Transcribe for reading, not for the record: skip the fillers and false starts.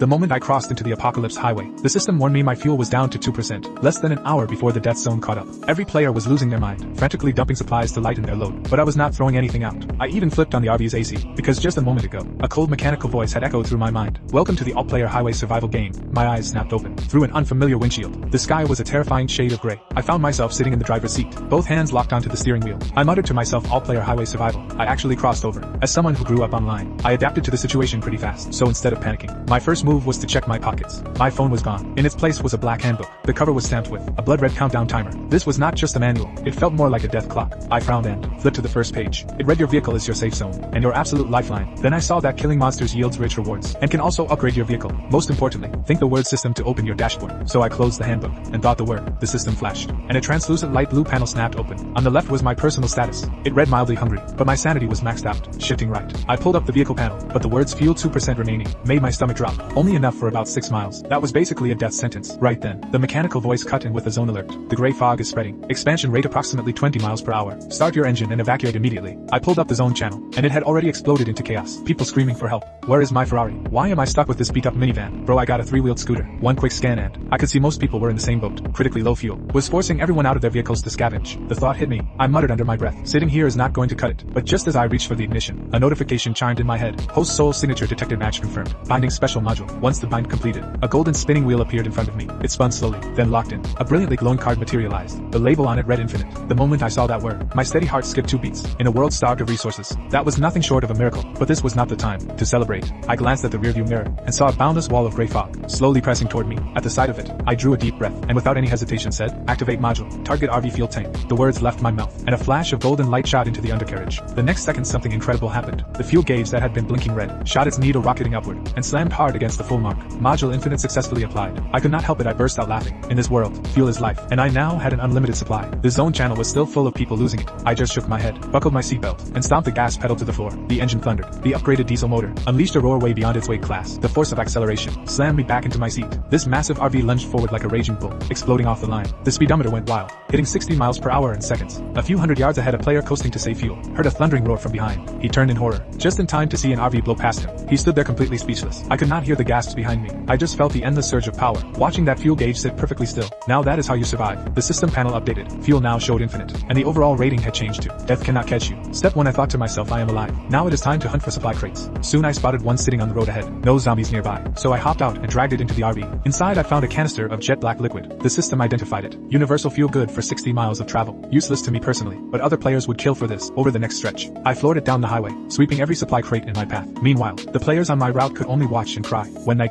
The moment I crossed into the apocalypse highway, the system warned me my fuel was down to 2%, less than an hour before the death zone caught up. Every player was losing their mind, frantically dumping supplies to lighten their load, but I was not throwing anything out. I even flipped on the RV's AC, because just a moment ago, a cold mechanical voice had echoed through my mind. Welcome to the all-player highway survival game. My eyes snapped open. Through an unfamiliar windshield, the sky was a terrifying shade of gray. I found myself sitting in the driver's seat, both hands locked onto the steering wheel. I muttered to myself, all-player highway survival. I actually crossed over. As someone who grew up online, I adapted to the situation pretty fast, so instead of panicking, my first move was to check my pockets. My phone was gone. In its place was a black handbook. The cover was stamped with a blood-red countdown timer. This was not just a manual, it felt more like a death clock. I frowned and flipped to the first page. It read your vehicle is your safe zone, and your absolute lifeline. Then I saw that killing monsters yields rich rewards, and can also upgrade your vehicle. Most importantly, think the word system to open your dashboard. So I closed the handbook, and thought the word, the system flashed, and a translucent light blue panel snapped open. On the left was my personal status. It read mildly hungry, but my sanity was maxed out. Shifting right, I pulled up the vehicle panel, but the words fuel 2% remaining made my stomach drop. Only enough for about 6 miles. That was basically a death sentence. Right then, the mechanical voice cut in with a zone alert. The gray fog is spreading. Expansion rate approximately 20 miles per hour. Start your engine and evacuate immediately. I pulled up the zone channel, and it had already exploded into chaos. People screaming for help. Where is my Ferrari? Why am I stuck with this beat-up minivan? Bro, I got a 3-wheeled scooter. One quick scan and I could see most people were in the same boat. Critically low fuel was forcing everyone out of their vehicles to scavenge. The thought hit me. I muttered under my breath. Sitting here is not going to cut it. But just as I reached for the ignition, a notification chimed in my head. Host soul signature detected match confirmed. Binding special module. Once the bind completed, a golden spinning wheel appeared in front of me. It spun slowly, then locked in. A brilliantly glowing card materialized. The label on it read infinite. The moment I saw that word, my steady heart skipped 2 beats. In a world starved of resources, that was nothing short of a miracle. But this was not the time to celebrate. I glanced at the rearview mirror and saw a boundless wall of gray fog slowly pressing toward me. At the sight of it, I drew a deep breath and without any hesitation said, activate module, target RV fuel tank. The words left my mouth, and a flash of golden light shot into the undercarriage. The next second something incredible happened. The fuel gauge that had been blinking red shot its needle rocketing upward and slammed hard against the full mark. Module infinite successfully applied. I could not help it, I burst out laughing. In this world, fuel is life, and I now had an unlimited supply. The zone channel was still full of people losing it. I just shook my head, buckled my seatbelt, and stomped the gas pedal to the floor. The engine thundered. The upgraded diesel motor unleashed a roar way beyond its weight class. The force of acceleration slammed me back into my seat. This massive RV lunged forward like a raging bull, exploding off the line. The speedometer went wild, hitting 60 miles per hour in seconds. A few hundred yards ahead, a player coasting to save fuel heard a thundering roar from behind. He turned in horror, just in time to see an RV blow past him. He stood there completely speechless. I could not hear the gasps behind me. I just felt the endless surge of power, watching that fuel gauge sit perfectly still. Now that is how you survive. The system panel updated. Fuel now showed infinite, and the overall rating had changed to death cannot catch you. Step 1, I thought to myself, I am alive. Now it is time to hunt for supply crates. Soon I spotted one sitting on the road ahead. No zombies nearby, so I hopped out and dragged it into the RV. Inside I found a canister of jet black liquid. The system identified it. Universal fuel good for 60 miles of travel. Useless to me personally, but other players would kill for this. Over the next stretch, I floored it down the highway, sweeping every supply crate in my path. Meanwhile, the players on my route could only watch and cry. When night fell,